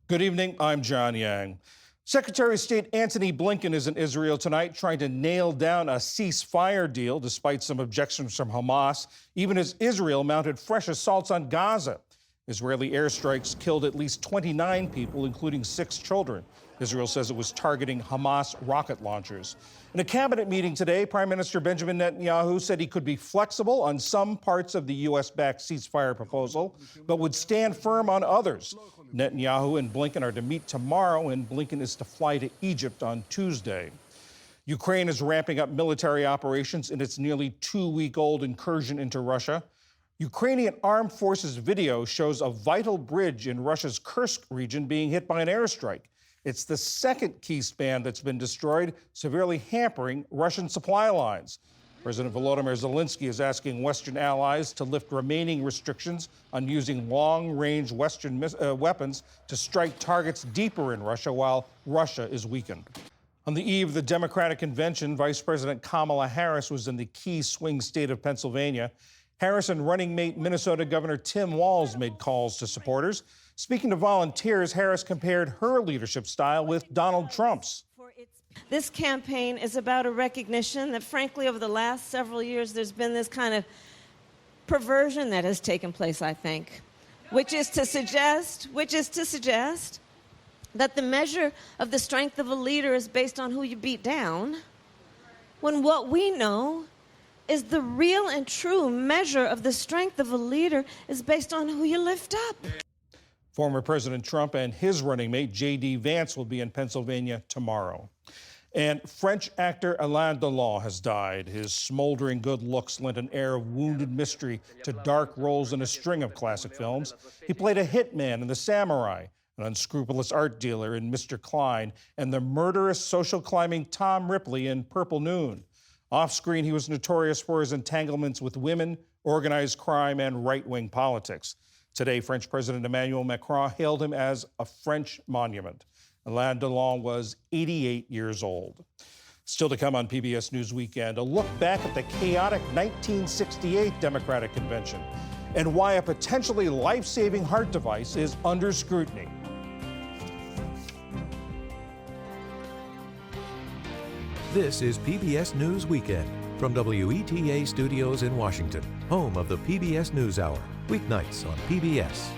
Good evening, I'm John Yang. Secretary of State Antony Blinken is in Israel tonight trying to nail down a ceasefire deal despite some objections from Hamas, even as Israel mounted fresh assaults on Gaza. Israeli airstrikes killed at least 29 people, including 6 children. Israel says it was targeting Hamas rocket launchers. In a cabinet meeting today, Prime Minister Benjamin Netanyahu said he could be flexible on some parts of the U.S.-backed ceasefire proposal, but would stand firm on others. Netanyahu and Blinken are to meet tomorrow, and Blinken is to fly to Egypt on Tuesday. Ukraine is ramping up military operations in its nearly 2-week-old incursion into Russia. Ukrainian armed forces video shows a vital bridge in Russia's Kursk region being hit by an airstrike. It's the second key span that's been destroyed, severely hampering Russian supply lines. President Volodymyr Zelensky is asking Western allies to lift remaining restrictions on using long-range Western weapons to strike targets deeper in Russia while Russia is weakened. On the eve of the Democratic convention, Vice President Kamala Harris was in the key swing state of Pennsylvania. Harris and running mate Minnesota Governor Tim Walz made calls to supporters. Speaking to volunteers, Harris compared her leadership style with Donald Trump's. This campaign is about a recognition that, frankly, over the last several years, there's been this kind of perversion that has taken place, I think, which is to suggest that the measure of the strength of a leader is based on who you beat down, when what we know is the real and true measure of the strength of a leader is based on who you lift up. Former President Trump and his running mate, J.D. Vance, will be in Pennsylvania tomorrow. And French actor Alain Delon has died. His smoldering good looks lent an air of wounded mystery to dark roles in a string of classic films. He played a hitman in The Samurai, an unscrupulous art dealer in Mr. Klein, and the murderous social climbing Tom Ripley in Purple Noon. Off-screen, he was notorious for his entanglements with women, organized crime, and right-wing politics. Today, French President Emmanuel Macron hailed him as a French monument. Alain Delon was 88 years old. Still to come on PBS News Weekend, a look back at the chaotic 1968 Democratic Convention and why a potentially life-saving heart device is under scrutiny. This is PBS News Weekend from WETA Studios in Washington, home of the PBS NewsHour, weeknights on PBS.